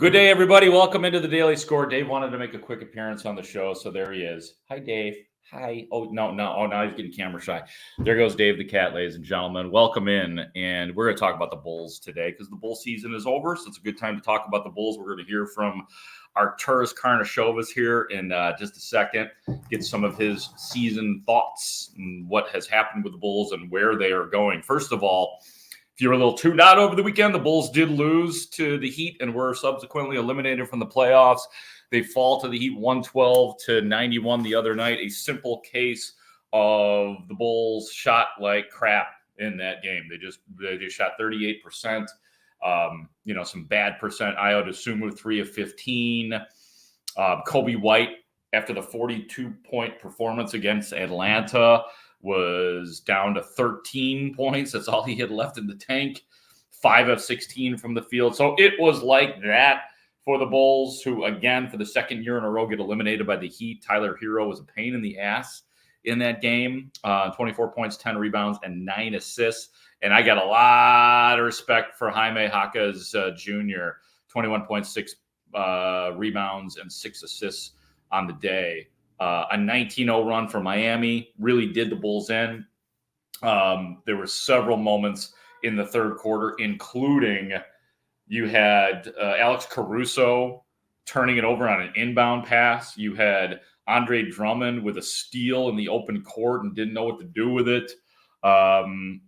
Good day, everybody. Welcome into the Daily Score. Dave wanted to make a quick appearance on the show, so there he is. Hi, Dave. Hi. Oh, no. Oh, now he's getting camera shy. There goes Dave the cat, ladies and gentlemen. Welcome in, and we're going to talk about the Bulls today because the Bull season is over, so it's a good time to talk about the Bulls. We're going to hear from Arturas Karnisovas here in just a second, get some of his season thoughts and what has happened with the Bulls and where they are going. First of all, if you were a little tuned out over the weekend, the Bulls did lose to the Heat and were subsequently eliminated from the playoffs. They fall to the Heat 112-91 the other night. A simple case of the Bulls shot like crap in that game. They just shot 38%. Some bad percent. Ayo Dosunmu 3 of 15. Kobe White, after the 42-point performance against Atlanta, was down to 13 points. That's all he had left in the tank. 5 of 16 from the field. So it was like that for the Bulls, who, again, for the second year in a row, get eliminated by the Heat. Tyler Hero was a pain in the ass in that game. 24 points, 10 rebounds, and 9 assists. And I got a lot of respect for Jaime Jaquez Jr. 21.6 rebounds and 6 assists on the day. A 19-0 run for Miami really did the Bulls in. There were several moments in the third quarter, including you had Alex Caruso turning it over on an inbound pass. You had Andre Drummond with a steal in the open court and didn't know what to do with it.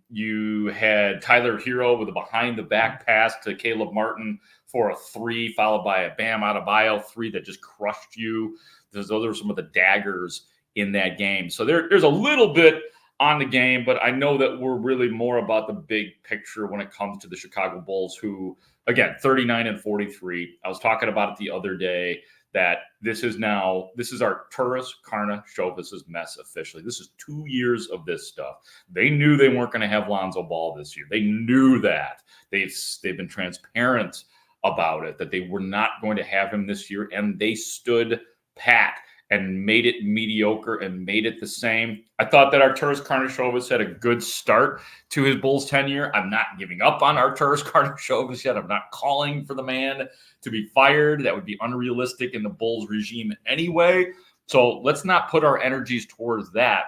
You had Tyler Hero with a behind-the-back pass to Caleb Martin for a 3, followed by a Bam Adebayo 3 that just crushed you. Those are some of the daggers in that game. So there's a little bit on the game, but I know that we're really more about the big picture when it comes to the Chicago Bulls, who, again, 39-43. I was talking about it the other day that this is Arturas Karnisovas' mess officially. This is 2 years of this stuff. They knew they weren't going to have Lonzo Ball this year. They knew that. They've been transparent about it, that they were not going to have him this year, and they stood pat and made it mediocre and made it the same. I thought that Arturas Karnisovas had a good start to his Bulls tenure. I'm not giving up on Arturas Karnisovas yet. I'm not calling for the man to be fired. That would be unrealistic in the Bulls regime anyway. So let's not put our energies towards that.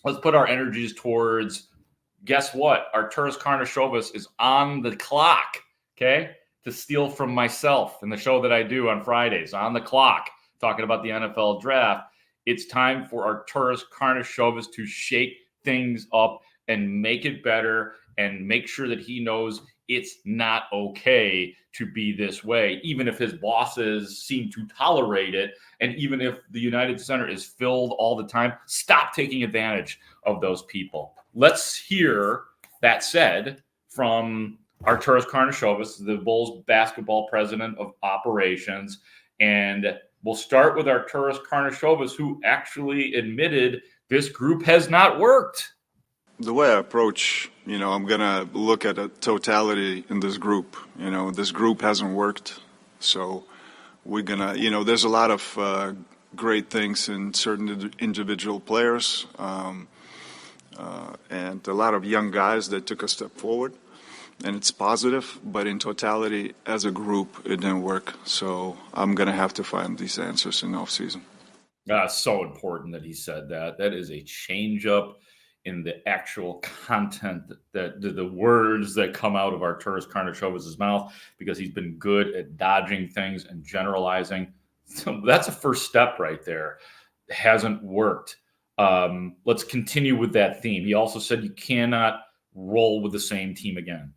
Let's put our energies towards, guess what? Arturas Karnisovas is on the clock, okay, to steal from myself in the show that I do on Fridays, on the clock, talking about the NFL draft. It's time for Arturas Karnisovas to shake things up and make it better and make sure that he knows it's not okay to be this way, even if his bosses seem to tolerate it. And even if the United Center is filled all the time, stop taking advantage of those people. Let's hear that said from Arturas Karnisovas, the Bulls basketball president of operations. And we'll start with Arturas Karnisovas, who actually admitted this group has not worked. The way I approach, I'm going to look at a totality in this group. This group hasn't worked. So we're going to, there's a lot of great things in certain individual players and a lot of young guys that took a step forward. And it's positive, but in totality, as a group, it didn't work. So I'm going to have to find these answers in the offseason. It's so important that he said that. That is a change-up in the actual content, that the words that come out of Arturas Karnisovas' mouth, because he's been good at dodging things and generalizing. So that's a first step right there. It hasn't worked. Let's continue with that theme. He also said you cannot roll with the same team again.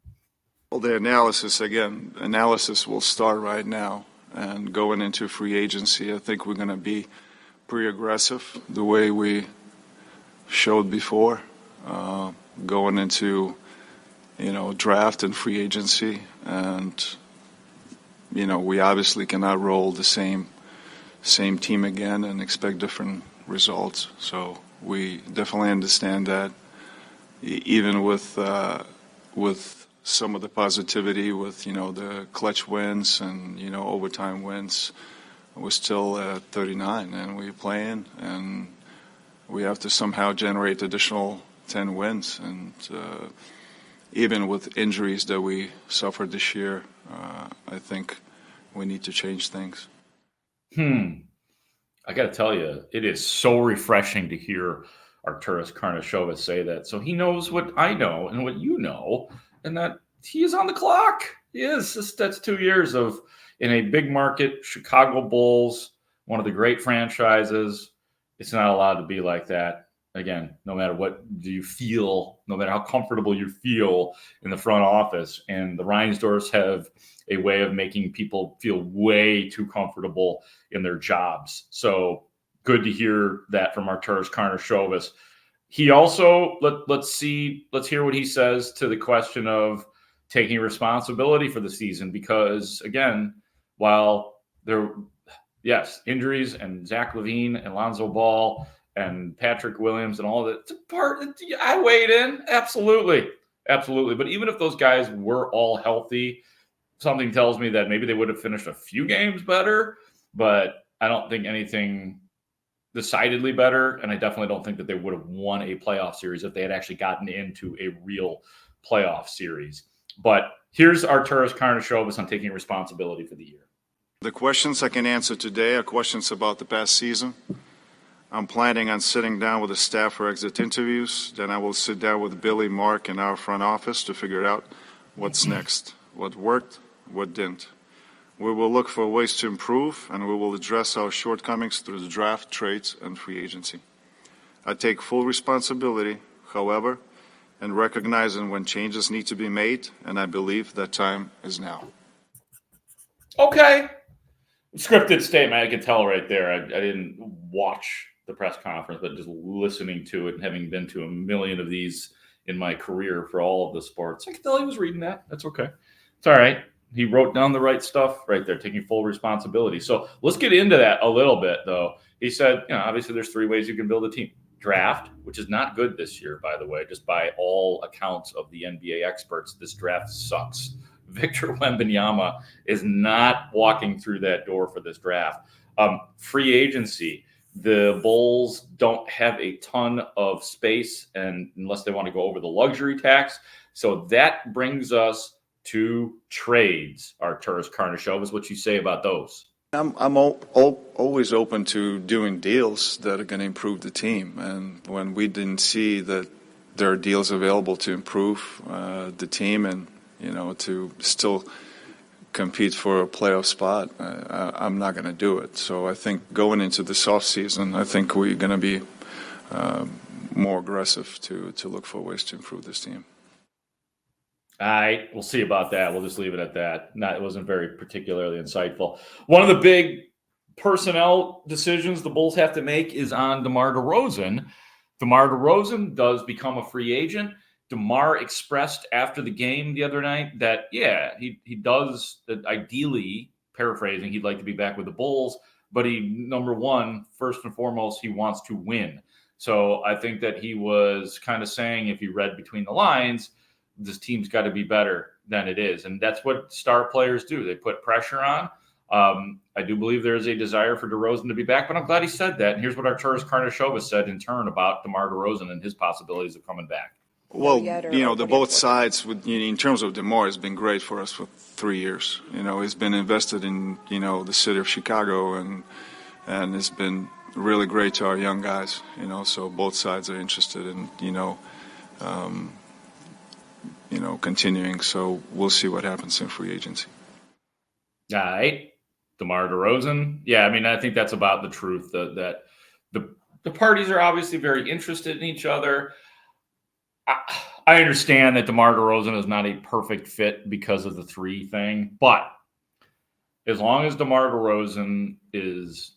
Well, the analysis will start right now. And going into free agency, I think we're going to be pretty aggressive the way we showed before. Going into, draft and free agency. And, we obviously cannot roll the same team again and expect different results. So we definitely understand that. Even with some of the positivity with, the clutch wins and, overtime wins, we're still at 39 and we're playing and we have to somehow generate additional 10 wins. And even with injuries that we suffered this year, I think we need to change things. I got to tell you, it is so refreshing to hear Arturas Karnisovas say that. So he knows what I know and what you know, and that he is on the clock. He is. That's 2 years of in a big market, Chicago Bulls, one of the great franchises. It's not allowed to be like that. Again, no matter what do you feel, no matter how comfortable you feel in the front office, and the Reinsdorfs have a way of making people feel way too comfortable in their jobs. So good to hear that from Arturas Karnisovas. He also let's hear what he says to the question of taking responsibility for the season, because again, while there, yes, injuries and Zach LaVine and Lonzo Ball and Patrick Williams and all that, it's a part. I weighed in, absolutely. But even if those guys were all healthy, something tells me that maybe they would have finished a few games better, but I don't think anything decidedly better. And I definitely don't think that they would have won a playoff series if they had actually gotten into a real playoff series. But here's Arturas Karnisovas on taking responsibility for the year. The questions I can answer today are questions about the past season. I'm planning on sitting down with the staff for exit interviews. Then I will sit down with Billy, Mark, and our front office to figure out what's next, what worked, what didn't. We will look for ways to improve, and we will address our shortcomings through the draft, trades, and free agency. I take full responsibility, however, in recognizing when changes need to be made, and I believe that time is now. Okay. Scripted statement, I could tell right there. I didn't watch the press conference, but just listening to it and having been to a million of these in my career for all of the sports, I could tell he was reading that. That's okay. It's all right. He wrote down the right stuff right there, taking full responsibility. So let's get into that a little bit, though. He said, obviously there's 3 ways you can build a team. Draft, which is not good this year, by the way, just by all accounts of the NBA experts. This draft sucks. Victor Wembanyama is not walking through that door for this draft. Free agency. The Bulls don't have a ton of space, and unless they want to go over the luxury tax. So that brings us to trades. Arturas Karnisovas, what you say about those? I'm always open to doing deals that are going to improve the team. And when we didn't see that there are deals available to improve the team and, to still compete for a playoff spot, I'm not going to do it. So I think going into this offseason, I think we're going to be more aggressive to look for ways to improve this team. All right, we'll see about that. We'll just leave it at that. It wasn't very particularly insightful. One of the big personnel decisions the Bulls have to make is on DeMar DeRozan. DeMar DeRozan does become a free agent. DeMar expressed after the game the other night that, he does, ideally, paraphrasing, he'd like to be back with the Bulls, but number one, first and foremost, he wants to win. So I think that he was kind of saying, if you read between the lines, this team's got to be better than it is. And that's what star players do. They put pressure on. I do believe there is a desire for DeRozan to be back, but I'm glad he said that. And here's what Arturas Karnisovas said in turn about DeMar DeRozan and his possibilities of coming back. Well, the both sides, in terms of DeMar, has been great for us for 3 years. He's been invested in, the city of Chicago, and it's been really great to our young guys, so both sides are interested in, continuing. So we'll see what happens in free agency. All right. DeMar DeRozan. Yeah, I think that's about the truth, that the parties are obviously very interested in each other. I understand that DeMar DeRozan is not a perfect fit because of the 3 thing, but as long as DeMar DeRozan is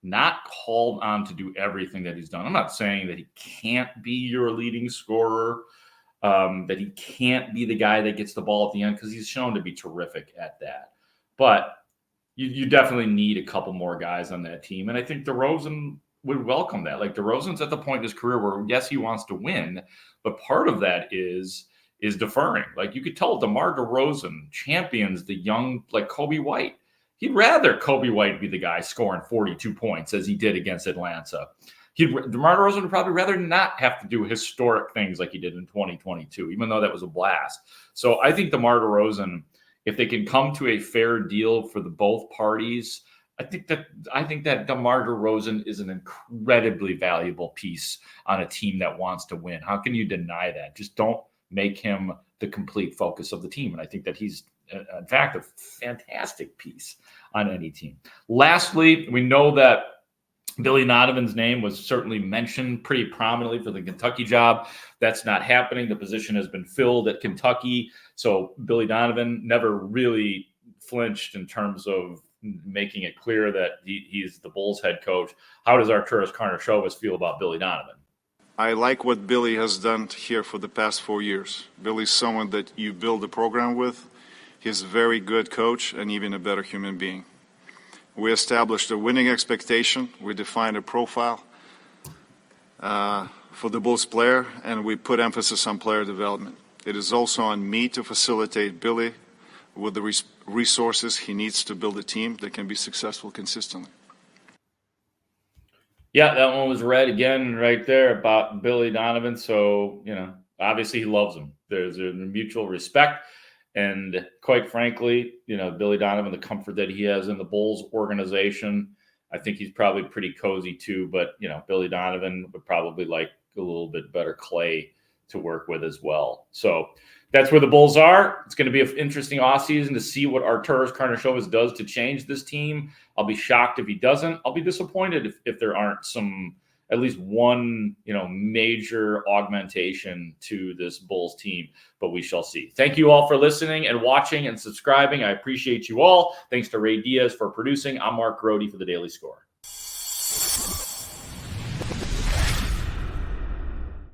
not called on to do everything that he's done, I'm not saying that he can't be your leading scorer, that he can't be the guy that gets the ball at the end, because he's shown to be terrific at that. But you definitely need a couple more guys on that team, and I think DeRozan would welcome that. Like, DeRozan's at the point in his career where, yes, he wants to win, but part of that is deferring. Like, you could tell DeMar DeRozan champions the young, like Kobe White. He'd rather Kobe White be the guy scoring 42 points as he did against Atlanta. DeMar DeRozan would probably rather not have to do historic things like he did in 2022, even though that was a blast. So I think DeMar DeRozan if they can come to a fair deal for the both parties, I think that DeMar DeRozan is an incredibly valuable piece on a team that wants to win. How can you deny that? Just don't make him the complete focus of the team. And I think that he's, in fact, a fantastic piece on any team. Lastly, we know that Billy Donovan's name was certainly mentioned pretty prominently for the Kentucky job. That's not happening. The position has been filled at Kentucky. So Billy Donovan never really flinched in terms of making it clear that he's the Bulls head coach. How does Arturas Karnisovas feel about Billy Donovan? I like what Billy has done here for the past 4 years. Billy's someone that you build a program with. He's a very good coach and even a better human being. We established a winning expectation. We defined a profile for the Bulls player, and we put emphasis on player development. It is also on me to facilitate Billy with the resources he needs to build a team that can be successful consistently. Yeah, that one was read again right there about Billy Donovan. So, obviously he loves him. There's a mutual respect. And quite frankly, Billy Donovan, the comfort that he has in the Bulls organization, I think he's probably pretty cozy too. But, Billy Donovan would probably like a little bit better clay to work with as well. So that's where the Bulls are. It's going to be an interesting offseason to see what Arturas Karnisovas does to change this team. I'll be shocked if he doesn't. I'll be disappointed if there aren't at least one, major augmentation to this Bulls team, but we shall see. Thank you all for listening and watching and subscribing. I appreciate you all. Thanks to Ray Diaz for producing. I'm Mark Grote for the Daily Score.